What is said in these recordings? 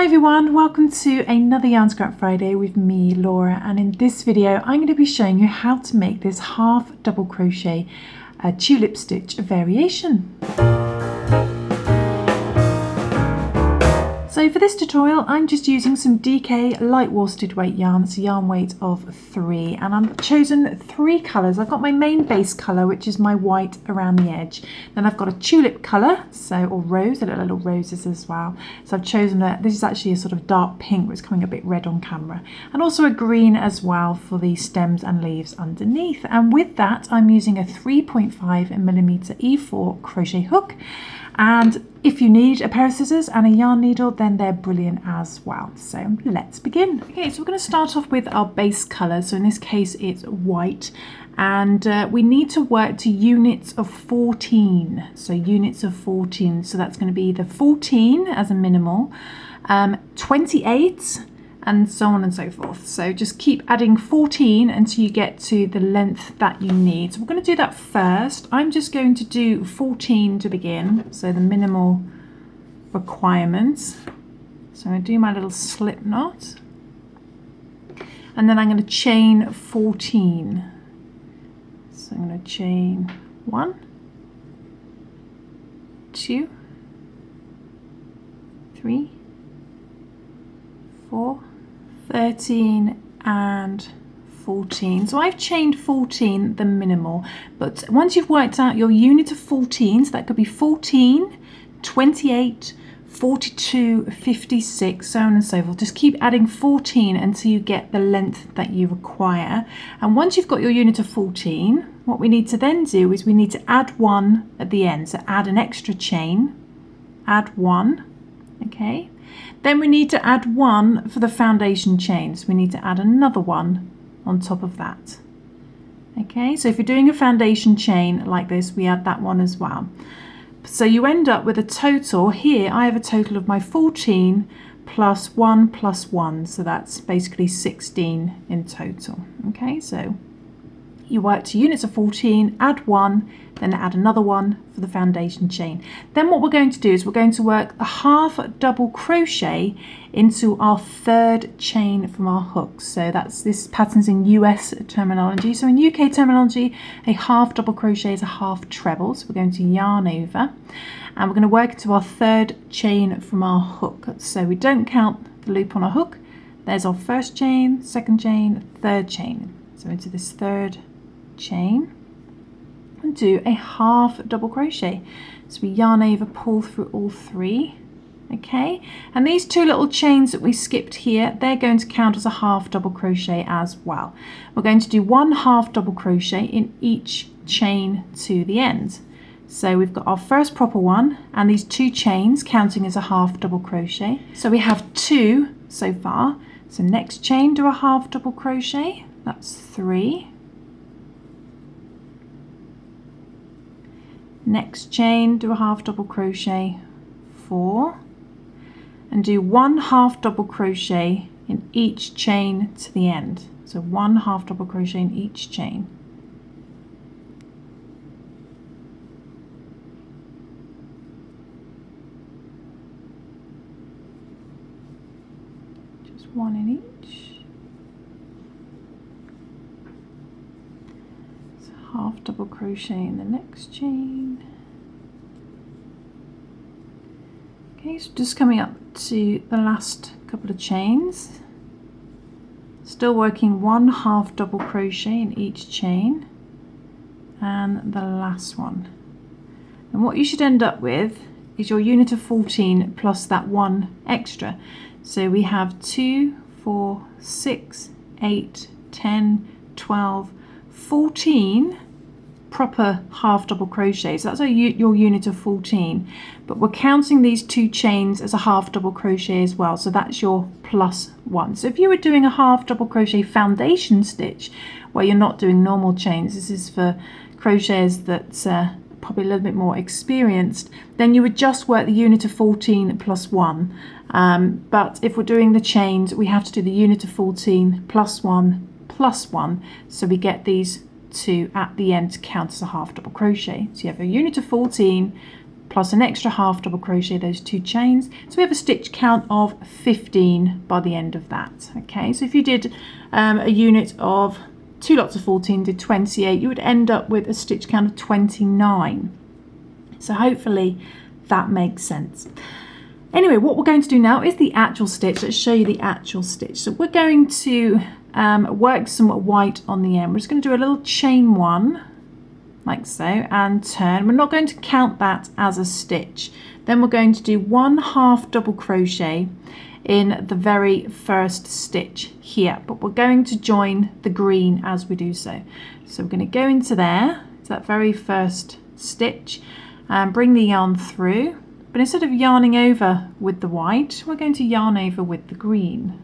Hi everyone, welcome to another Yarn Scrap Friday with me, Laura, and in this video I'm going to be showing you how to make this half double crochet tulip stitch variation. So for this tutorial I'm just using some DK light worsted weight yarn. It's a yarn weight of 3 and I've chosen 3 colours. I've got my main base colour, which is my white around the edge. Then I've got a tulip colour, or rose, a little roses as well. So I've chosen this is actually a sort of dark pink, but it's coming a bit red on camera. And also a green as well for the stems and leaves underneath. And with that I'm using a 3.5mm E4 crochet hook. And if you need a pair of scissors and a yarn needle, then they're brilliant as well. So let's begin. Okay, so we're going to start off with our base colour. So in this case it's white, and we need to work to units of 14. So units of 14. So that's going to be the 14 as a minimal, 28, and so on and so forth. So just keep adding 14 until you get to the length that you need. So we're going to do that first. I'm just going to do 14 to begin, so the minimal requirements. So I'm going to do my little slip knot, and then I'm going to chain 14. So I'm going to chain 1, 2, 3, 4, 13 and 14. So I've chained 14, the minimal, but once you've worked out your unit of 14, so that could be 14, 28, 42, 56, so on and so forth. Just keep adding 14 until you get the length that you require. And once you've got your unit of 14, what we need to then do is we need to add 1 at the end. So add an extra chain, add 1, okay? Then we need to add 1 for the foundation chain. So we need to add another 1 on top of that. Okay, so if you're doing a foundation chain like this, we add that 1 as well. So you end up with a total, here I have a total of my 14 plus 1 plus 1. So that's basically 16 in total. Okay, so you work to units of 14, add 1, then add another 1 for the foundation chain. Then what we're going to do is we're going to work a half double crochet into our 3rd chain from our hook. So this pattern's in US terminology. So in UK terminology, a half double crochet is a half treble. So we're going to yarn over and we're going to work into our 3rd chain from our hook. So we don't count the loop on our hook. There's our 1st chain, 2nd chain, 3rd chain. So into this 3rd chain and do a half double crochet. So we yarn over, pull through all 3, okay, and these 2 little chains that we skipped here, they're going to count as a half double crochet as well. We're going to do 1 half double crochet in each chain to the end. So we've got our first proper one and these 2 chains counting as a half double crochet. So we have 2 so far. So next chain, do a half double crochet, that's 3. Next chain, do a half double crochet, 4, and do 1 half double crochet in each chain to the end. So 1 half double crochet in each chain. Just 1 in each. Half double crochet in the next chain. Okay, so just coming up to the last couple of chains, still working 1 half double crochet in each chain and the last one. And what you should end up with is your unit of 14 plus that 1 extra. So we have 2, 4, 6, 8, 10, 12, 14 proper half double crochet. So that's your unit of 14, but we're counting these 2 chains as a half double crochet as well, so that's your plus 1. So if you were doing a half double crochet foundation stitch where you're not doing normal chains, this is for crocheters that probably a little bit more experienced, then you would just work the unit of 14 plus 1. But if we're doing the chains, we have to do the unit of 14 plus 1 plus 1, so we get these 2 at the end to count as a half double crochet. So you have a unit of 14 plus an extra half double crochet those 2 chains, so we have a stitch count of 15 by the end of that. Okay, so if you did a unit of 2 lots of 14, did 28, you would end up with a stitch count of 29. So hopefully that makes sense. Anyway, what we're going to do now is the actual stitch. Let's show you the actual stitch. So we're going to work some white on the end. We're just going to do a little chain 1 like so and turn. We're not going to count that as a stitch. Then we're going to do 1 half double crochet in the very first stitch here, but we're going to join the green as we do so. So we're going to go into there, to that very first stitch, and bring the yarn through. But instead of yarning over with the white, we're going to yarn over with the green,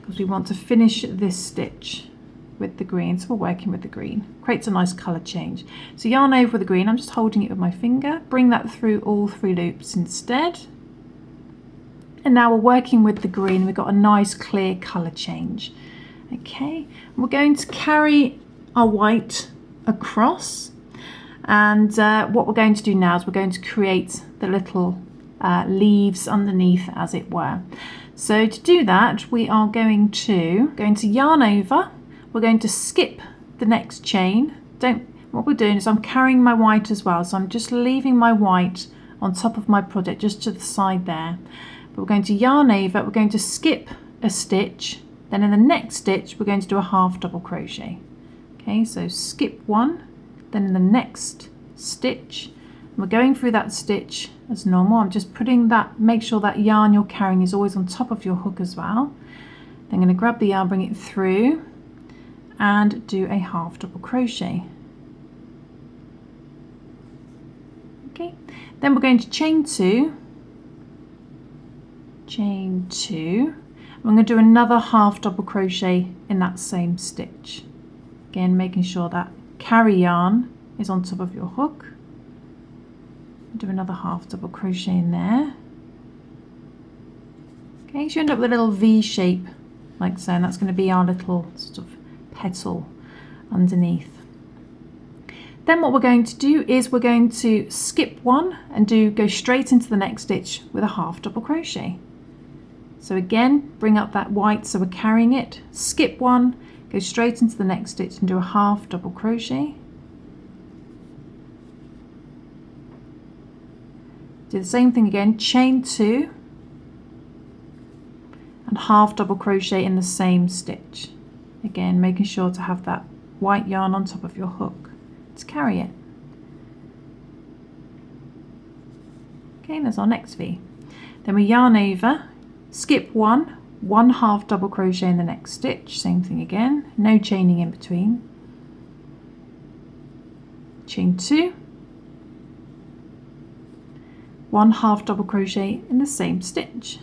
because we want to finish this stitch with the green. So we're working with the green. Creates a nice colour change. So yarn over with the green. I'm just holding it with my finger. Bring that through all 3 loops instead. And now we're working with the green. We've got a nice clear colour change. Okay, we're going to carry our white across. And what we're going to do now is we're going to create the little leaves underneath, as it were. So to do that, we are going to yarn over. We're going to skip the next chain. What we're doing is I'm carrying my white as well, so I'm just leaving my white on top of my project, just to the side there. But we're going to yarn over. We're going to skip a stitch. Then in the next stitch, we're going to do a half double crochet. Okay, so skip 1. Then in the next stitch, we're going through that stitch as normal. I'm just putting that, make sure that yarn you're carrying is always on top of your hook as well. Then I'm going to grab the yarn, bring it through, and do a half double crochet. Okay, then we're going to chain 2, chain 2. I'm going to do another half double crochet in that same stitch. Again, making sure that carry yarn is on top of your hook. Do another half double crochet in there. Okay, so you end up with a little V shape like so, and that's going to be our little sort of petal underneath. Then what we're going to do is we're going to skip 1 and go straight into the next stitch with a half double crochet. So again, bring up that white so we're carrying it, skip 1, go straight into the next stitch and do a half double crochet. Do the same thing again, chain 2 and half double crochet in the same stitch. Again, making sure to have that white yarn on top of your hook to carry it. Okay, there's our next V. Then we yarn over, skip 1, 1 half double crochet in the next stitch, same thing again, no chaining in between. Chain 2, 1 half double crochet in the same stitch.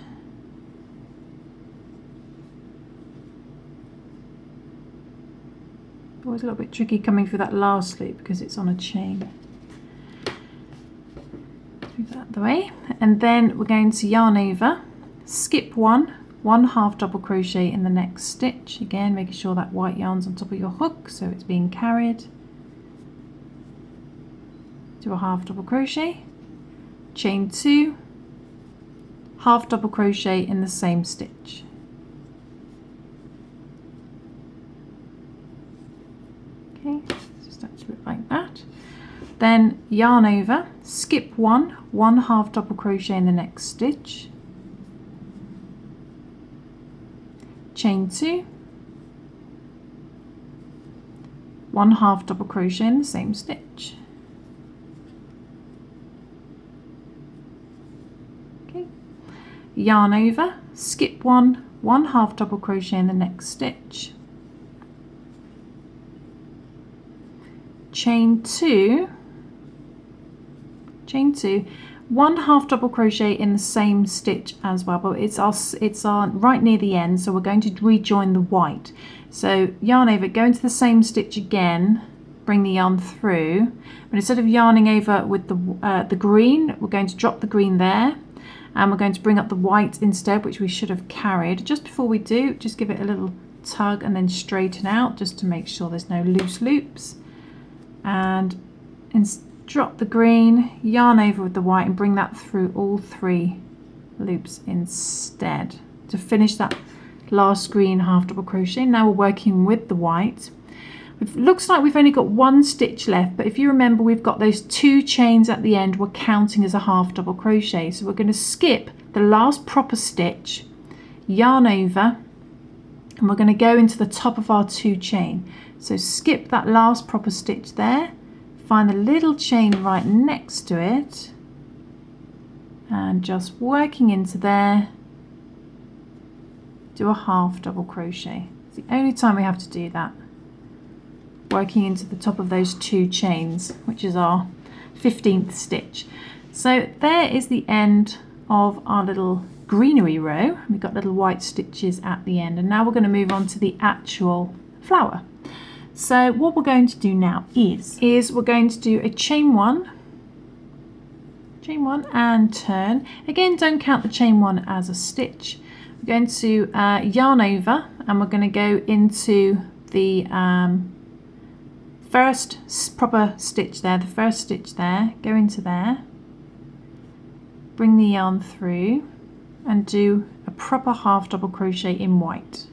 Always a little bit tricky coming through that last loop because it's on a chain. Move that out of the way, and then we're going to yarn over, skip 1, 1 half double crochet in the next stitch. Again, making sure that white yarn's on top of your hook so it's being carried. Do a half double crochet, chain 2, half double crochet in the same stitch. Okay, just start to look like that. Then yarn over, skip 1, 1 half double crochet in the next stitch, chain 2, 1 half double crochet in the same stitch. Okay, yarn over, skip 1, 1 half double crochet in the next stitch, chain 2, 1 half double crochet in the same stitch as well, but it's our right near the end, so we're going to rejoin the white. So yarn over, go into the same stitch again, bring the yarn through, but instead of yarning over with the green, we're going to drop the green there, and we're going to bring up the white instead, which we should have carried. Just before we do, just give it a little tug and then straighten out just to make sure there's no loose loops. And drop the green, yarn over with the white and bring that through all 3 loops instead to finish that last green half double crochet. Now we're working with the white. It looks like we've only got 1 stitch left, but if you remember, we've got those 2 chains at the end we're counting as a half double crochet. So we're going to skip the last proper stitch, yarn over, and we're going to go into the top of our 2 chain. So skip that last proper stitch there, find the little chain right next to it, and just working into there, do a half double crochet. It's the only time we have to do that, working into the top of those 2 chains, which is our 15th stitch. So there is the end of our little greenery row. We've got little white stitches at the end, and now we're going to move on to the actual flower. So what we're going to do now is we're going to do a chain 1 and turn. Again, don't count the chain 1 as a stitch. We're going to yarn over, and we're going to go into the first proper stitch there, the first stitch there, go into there, bring the yarn through and do a proper half double crochet in white,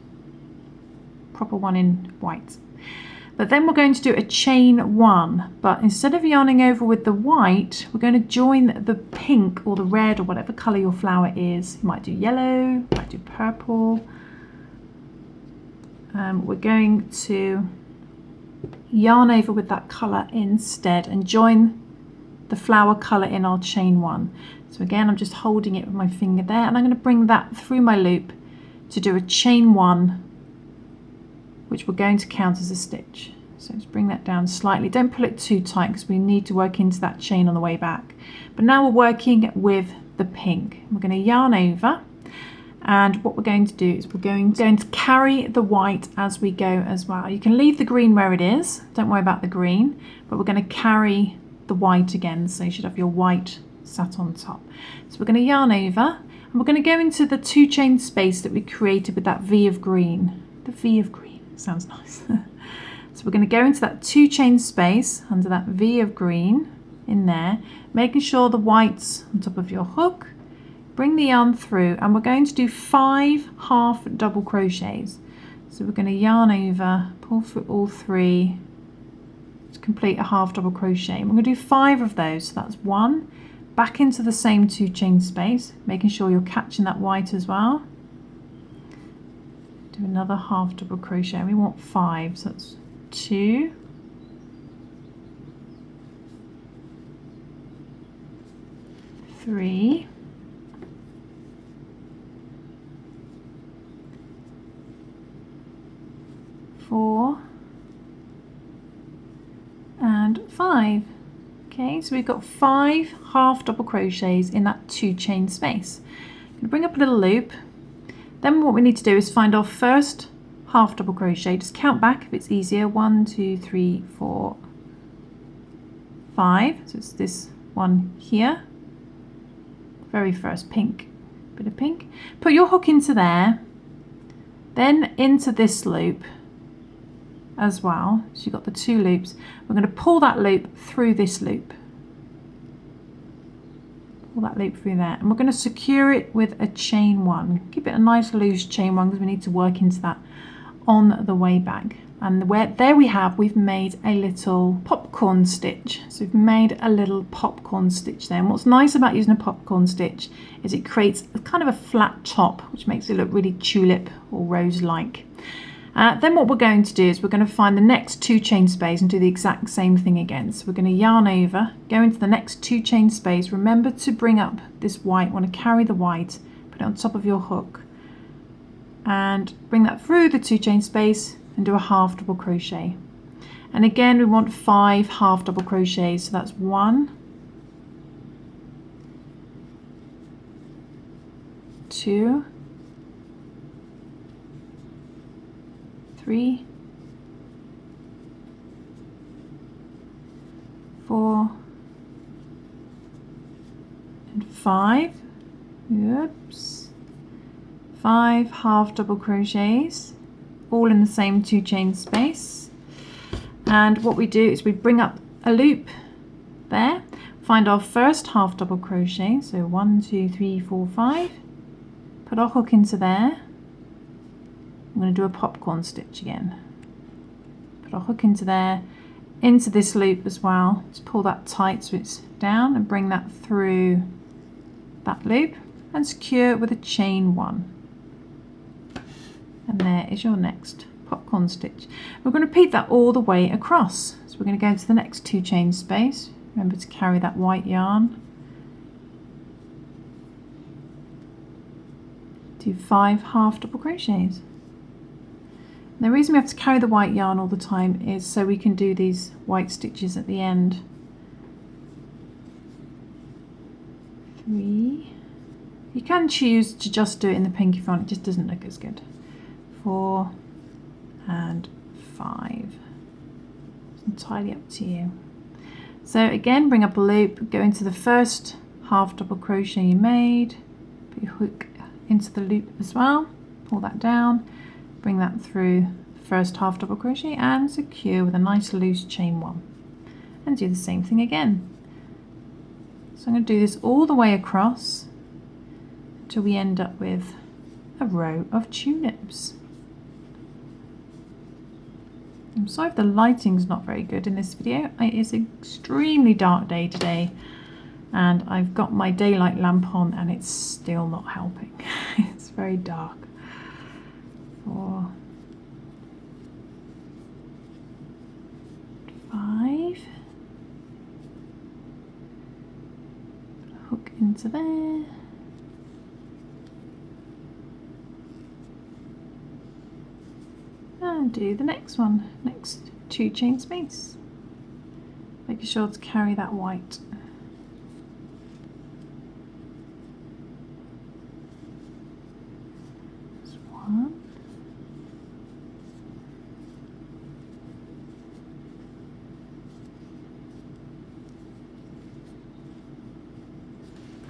proper one in white. But then we're going to do a chain 1, but instead of yarning over with the white, we're going to join the pink or the red or whatever colour your flower is. You might do yellow, you might do purple. We're going to yarn over with that colour instead and join the flower colour in our chain 1. So again, I'm just holding it with my finger there, and I'm going to bring that through my loop to do a chain 1, which we're going to count as a stitch. So let's bring that down slightly. Don't pull it too tight because we need to work into that chain on the way back. But now we're working with the pink. We're going to yarn over, and what we're going to do is we're going to carry the white as we go as well. You can leave the green where it is, don't worry about the green, but we're going to carry the white again, so you should have your white sat on top. So we're going to yarn over, and we're going to go into the 2 chain space that we created with that V of green. The V of green sounds nice. So we're going to go into that 2 chain space under that V of green in there, making sure the white's on top of your hook. Bring the yarn through, and we're going to do 5 half double crochets. So we're going to yarn over, pull through all 3 to complete a half double crochet. And we're going to do 5 of those. So that's 1, back into the same 2 chain space, making sure you're catching that white as well. Do another half double crochet. We want 5, so that's 2, 3, 4, and 5. Okay, so we've got 5 half double crochets in that 2 chain space. I'm going to bring up a little loop. Then what we need to do is find our first half double crochet. Just count back if it's easier. 1, 2, 3, 4, 5. So it's this one here. Very first pink, bit of pink. Put your hook into there, then into this loop as well. So you've got the 2 loops. We're going to pull that loop through this loop. Pull that loop through there, and we're going to secure it with a chain 1. Keep it a nice loose chain 1 because we need to work into that on the way back. And there we've made a little popcorn stitch. So we've made a little popcorn stitch there. And what's nice about using a popcorn stitch is it creates a kind of a flat top, which makes it look really tulip or rose-like. Then what we're going to do is we're going to find the next 2 chain space and do the exact same thing again. So we're going to yarn over, go into the next 2 chain space. Remember to bring up this white, want to carry the white, put it on top of your hook, and bring that through the 2 chain space and do a half double crochet. And again, we want 5 half double crochets. So that's 1, 2, 3, 4, and 5. Oops. 5 half double crochets, all in the same 2 chain space. And what we do is we bring up a loop there. Find our first half double crochet, so 1, 2, 3, 4, 5. Put our hook into there. I'm going to do a popcorn stitch again. Put our hook into there, into this loop as well. Just pull that tight so it's down and bring that through that loop and secure it with a chain 1. And there is your next popcorn stitch. We're going to repeat that all the way across. So we're going to go to the next 2 chain space. Remember to carry that white yarn. Do 5 half double crochets. And the reason we have to carry the white yarn all the time is so we can do these white stitches at the end. 3. You can choose to just do it in the pink if you want, it just doesn't look as good. 4 and 5. It's entirely up to you. So again, bring up a loop, go into the first half double crochet you made, put your hook into the loop as well, pull that down, bring that through the first half double crochet and secure with a nice loose chain 1. And do the same thing again. So I'm going to do this all the way across until we end up with a row of tulips. I'm sorry if the lighting's not very good in this video. It is an extremely dark day today and I've got my daylight lamp on and it's still not helping. It's very dark. 4, 5. Put a hook into there. And do the next one, next 2 chain space. Making sure to carry that white. That's 1.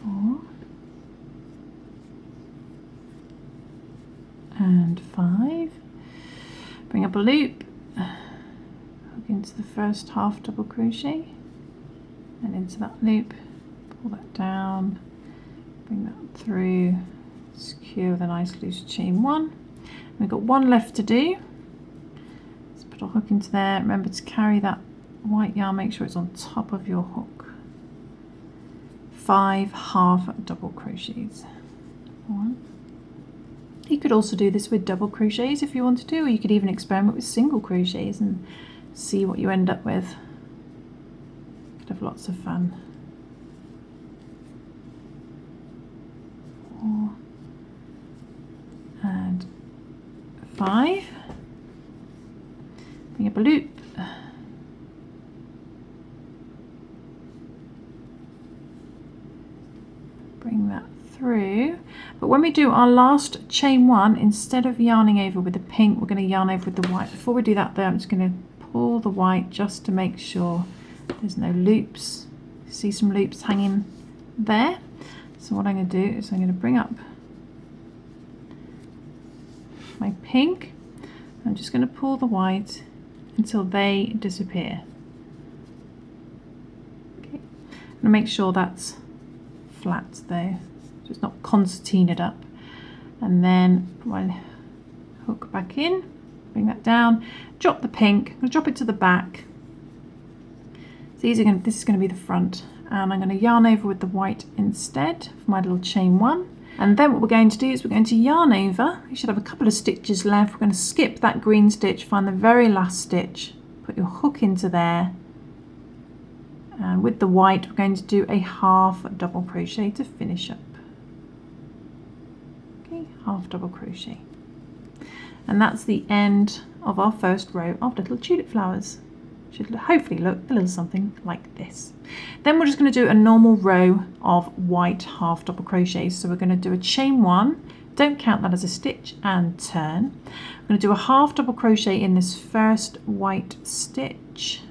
4 and 5. Bring up a loop, hook into the first half double crochet and into that loop, pull that down, bring that through, secure with a nice loose chain 1. We've got 1 left to do. Let's put our hook into there. Remember to carry that white yarn, make sure it's on top of your hook. 5 half double crochets. 1. You could also do this with double crochets if you wanted to, or you could even experiment with single crochets and see what you end up with. You could have lots of fun. 4 and 5. Bring up a loop. Bring that through, but when we do our last chain 1, instead of yarning over with the pink, we're going to yarn over with the white. Before we do that though, I'm just going to pull the white just to make sure there's no loops. See some loops hanging there. So what I'm going to do is I'm going to bring up my pink. I'm just going to pull the white until they disappear. Okay. I'm going to make sure that's flat though, so it's not concertinaed up. And then put my hook back in, bring that down, drop the pink, I'm going to drop it to the back. So this is going to be the front, and I'm going to yarn over with the white instead for my little chain 1. And then what we're going to do is we're going to yarn over. You should have a couple of stitches left. We're going to skip that green stitch, find the very last stitch, put your hook into there. And with the white, we're going to do a half double crochet to finish up. Okay, half double crochet. And that's the end of our first row of little tulip flowers. Should hopefully look a little something like this. Then we're just going to do a normal row of white half double crochets. So we're going to do a chain 1, don't count that as a stitch, and turn. I'm going to do a half double crochet in this first white stitch.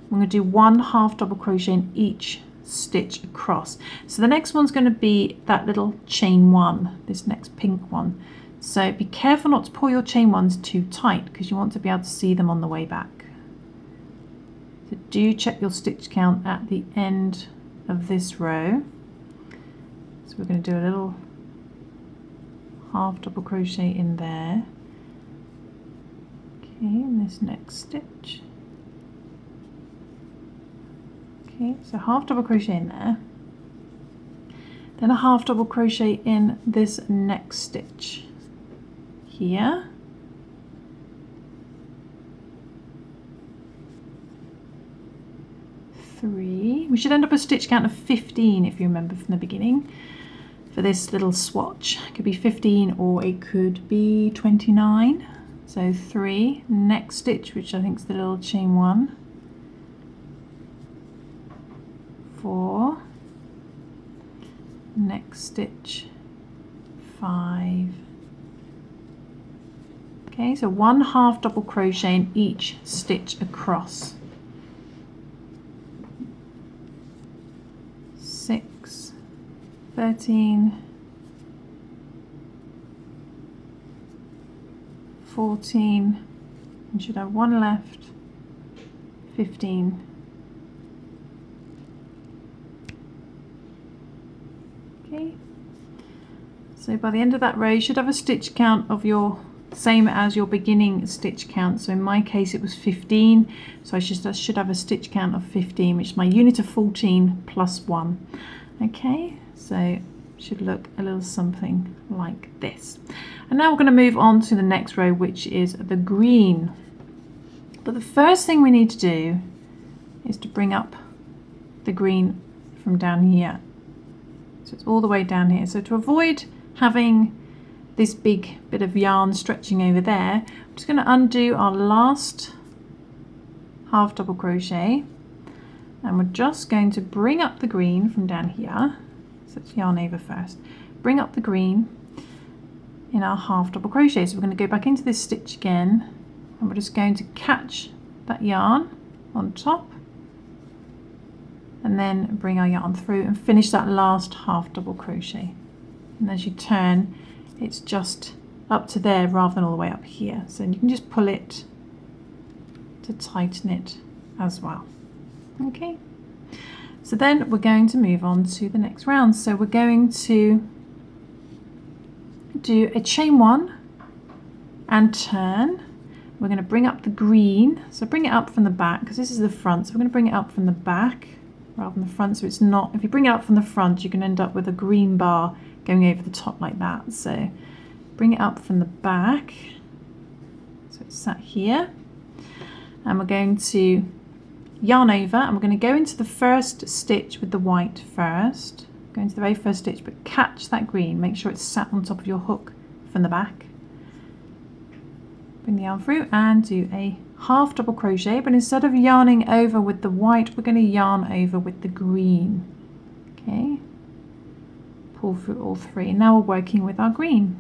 I'm going to do 1 half double crochet in each stitch across. So the next one's going to be that little chain 1, this next pink one. So be careful not to pull your chain 1s too tight because you want to be able to see them on the way back. So do check your stitch count at the end of this row. So we're going to do a little half double crochet in there. Okay, in this next stitch. Okay, so half double crochet in there. Then a half double crochet in this next stitch here. Three. We should end up a stitch count of 15 if you remember from the beginning for this little swatch. It could be 15 or it could be 29. So 3, next stitch, which I think is the little chain 1, 4, next stitch 5. Okay, so 1 half double crochet in each stitch across. 6, 13, 14, you should have 1 left, 15, okay, so by the end of that row you should have a stitch count of your same as your beginning stitch count. So in my case it was 15, so I should have a stitch count of 15, which is my unit of 14 plus 1. Okay, so should look a little something like this. And now we're going to move on to the next row, which is the green. But the first thing we need to do is to bring up the green from down here. So it's all the way down here. So to avoid having this big bit of yarn stretching over there, I'm just going to undo our last half double crochet, and we're just going to bring up the green from down here. So let's yarn over first. Bring up the green in our half double crochet. So we're going to go back into this stitch again, and we're just going to catch that yarn on top and then bring our yarn through and finish that last half double crochet. And as you turn, it's just up to there rather than all the way up here. So you can just pull it to tighten it as well. Okay, so then we're going to move on to the next round. So we're going to do a chain 1 and turn. We're going to bring up the green, so bring it up from the back because this is the front, so we're going to bring it up from the back rather than the front, so it's not, if you bring it up from the front you can end up with a green bar going over the top like that. So bring it up from the back, so it's sat here, and we're going to yarn over and we're going to go into the first stitch with the white first. Go into the very first stitch, but catch that green, make sure it's sat on top of your hook from the back. Bring the yarn through and do a half double crochet, but instead of yarning over with the white, we're going to yarn over with the green. Okay, pull through all 3, and now we're working with our green.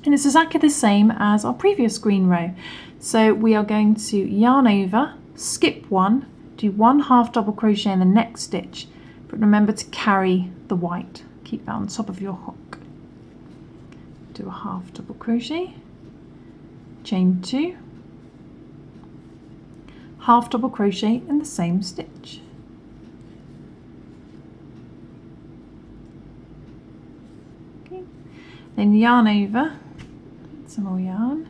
And it's exactly the same as our previous green row. So we are going to yarn over, skip 1, do 1 half double crochet in the next stitch, but remember to carry the white, keep that on top of your hook. Do a half double crochet, chain 2, half double crochet in the same stitch. Okay. Then yarn over, some more yarn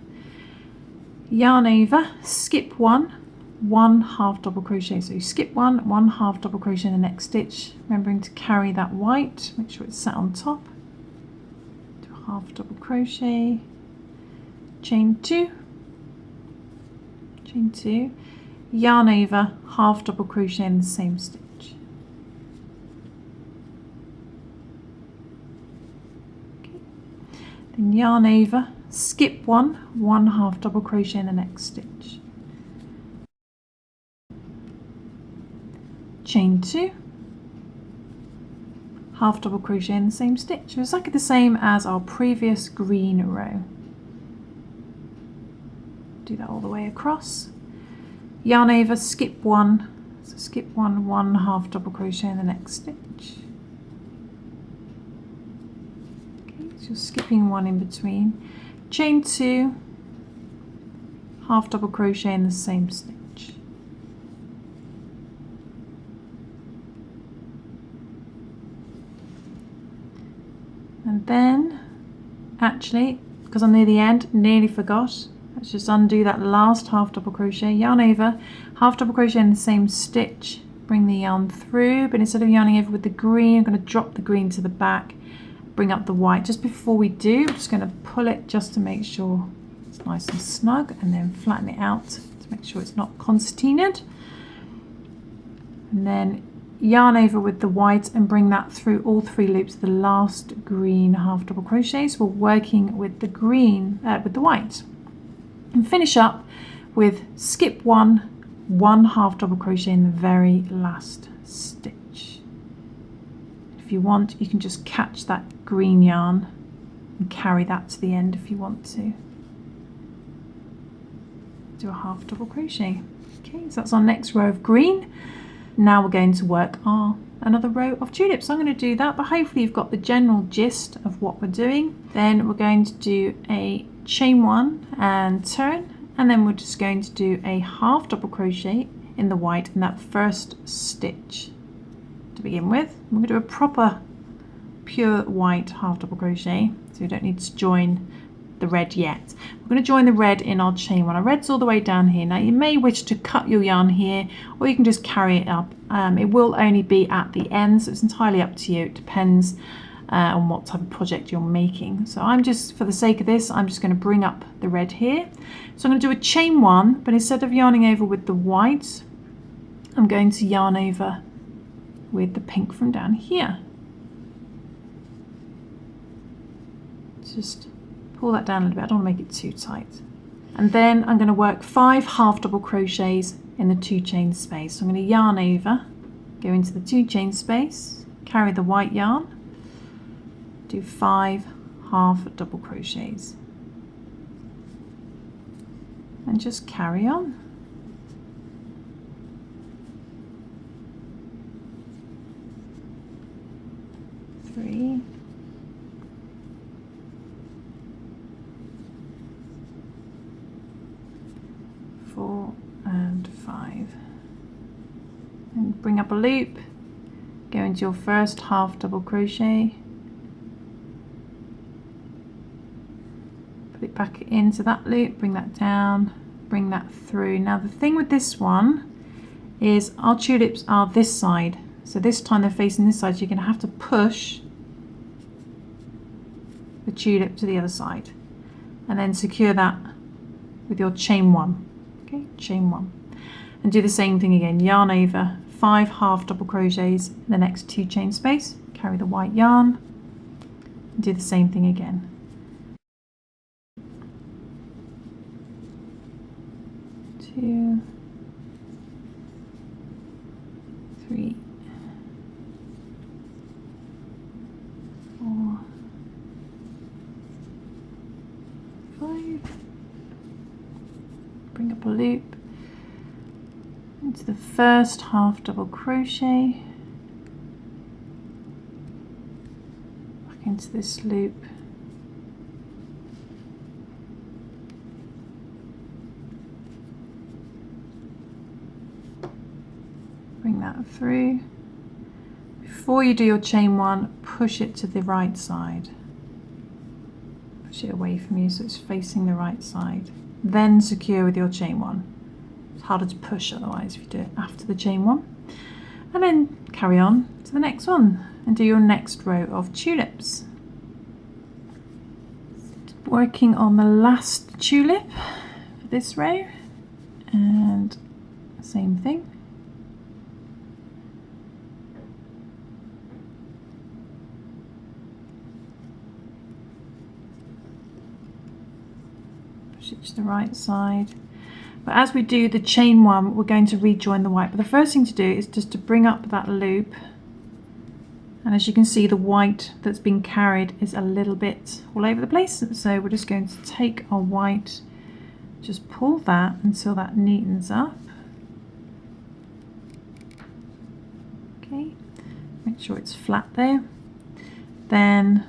over, skip 1, 1 half double crochet. So you skip 1, 1 half double crochet in the next stitch, remembering to carry that white, make sure it's sat on top. Do a half double crochet, chain 2, yarn over, half double crochet in the same stitch. Okay. Then yarn over, skip 1, 1 half double crochet in the next stitch. Chain 2, half double crochet in the same stitch. It's exactly the same as our previous green row. Do that all the way across. Yarn over, skip 1, so skip 1, 1 half double crochet in the next stitch. Okay, so you're skipping 1 in between. Chain 2, half double crochet in the same stitch. And then, actually, because I'm near the end, nearly forgot, let's just undo that last half double crochet, yarn over, half double crochet in the same stitch, bring the yarn through, but instead of yarning over with the green, I'm going to drop the green to the back, bring up the white. Just before we do, I'm just going to pull it just to make sure it's nice and snug, and then flatten it out to make sure it's not concertinaed. And then yarn over with the white and bring that through all 3 loops, the last green half double crochet. So we're working with the green, with the white. And finish up with skip 1 half double crochet in the very last stitch. If you want, you can just catch that green yarn and carry that to the end if you want to. Do a half double crochet. Okay, so that's our next row of green. Now we're going to work another row of tulips. So I'm going to do that, but hopefully you've got the general gist of what we're doing. Then we're going to do a chain 1 and turn, and then we're just going to do a half double crochet in the white in that first stitch to begin with. We're going to do a proper pure white half double crochet, so we don't need to join the red yet. We're going to join the red in our chain 1. Our red's all the way down here. Now you may wish to cut your yarn here, or you can just carry it up. It will only be at the end, so it's entirely up to you. It depends on what type of project you're making. So I'm just, for the sake of this, I'm just going to bring up the red here. So I'm going to do a chain 1, but instead of yarning over with the white, I'm going to yarn over with the pink from down here. Just pull that down a little bit. I don't want to make it too tight. And then I'm going to work 5 half double crochets in the 2 chain space. So I'm going to yarn over, go into the 2 chain space, carry the white yarn, do 5 half double crochets, and just carry on. Three, 4 and 5, and bring up a loop, go into your first half double crochet, put it back into that loop, bring that down, bring that through. Now the thing with this one is our tulips are this side, so this time they're facing this side, so you're going to have to push the tulip to the other side and then secure that with your chain 1. Okay, chain 1, and do the same thing again. Yarn over 5 half double crochets in the next 2 chain space, carry the white yarn, and do the same thing again. Two, 3, 4, 5. Bring up a loop into the first half double crochet, back into this loop, bring that through. Before you do your chain 1, push it to the right side, push it away from you so it's facing the right side. Then secure with your chain 1. It's harder to push otherwise if you do it after the chain 1. And then carry on to the next one and do your next row of tulips. Working on the last tulip for this row, and same thing. It to the right side, but as we do the chain 1, we're going to rejoin the white. But the first thing to do is just to bring up that loop, and as you can see, the white that's been carried is a little bit all over the place, so we're just going to take our white, just pull that until that neatens up. Okay, make sure it's flat there, then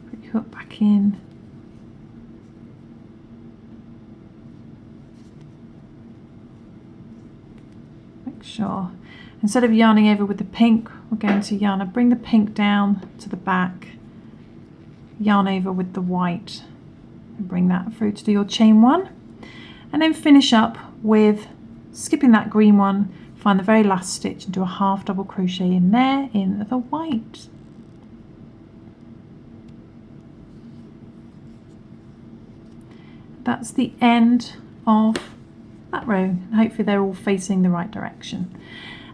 put your hook back in, sure. Instead of yarning over with the pink, we're going to bring the pink down to the back, yarn over with the white and bring that through to do your chain 1, and then finish up with skipping that green one, find the very last stitch and do a half double crochet in there in the white. That's the end of that row. Hopefully they're all facing the right direction.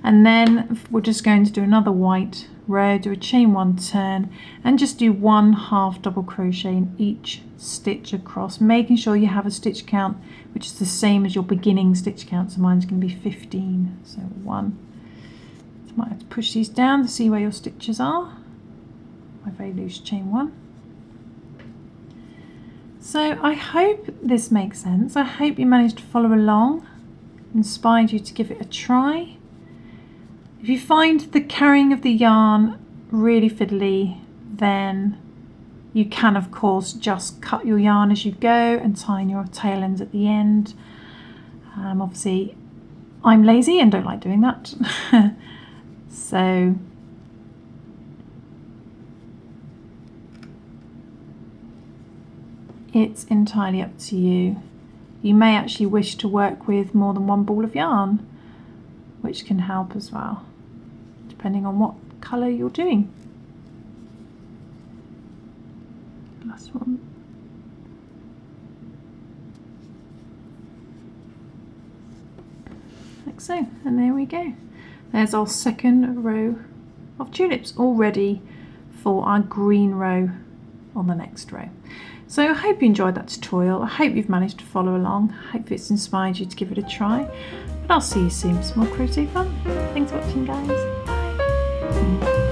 And then we're just going to do another white row, do a chain 1 turn, and just do 1 half double crochet in each stitch across, making sure you have a stitch count which is the same as your beginning stitch count. So mine's going to be 15. So 1. So I might have to push these down to see where your stitches are. My very loose chain 1. So I hope this makes sense. I hope you managed to follow along, inspired you to give it a try. If you find the carrying of the yarn really fiddly, then you can of course just cut your yarn as you go and tie in your tail ends at the end. Obviously I'm lazy and don't like doing that. So it's entirely up to you. You may actually wish to work with more than one ball of yarn, which can help as well, depending on what colour you're doing. Last one. Like so, and there we go. There's our second row of tulips, all ready for our green row on the next row. So I hope you enjoyed that tutorial. I hope you've managed to follow along. I hope it's inspired you to give it a try. But I'll see you soon for some more crochet fun. Thanks for watching, guys. Bye.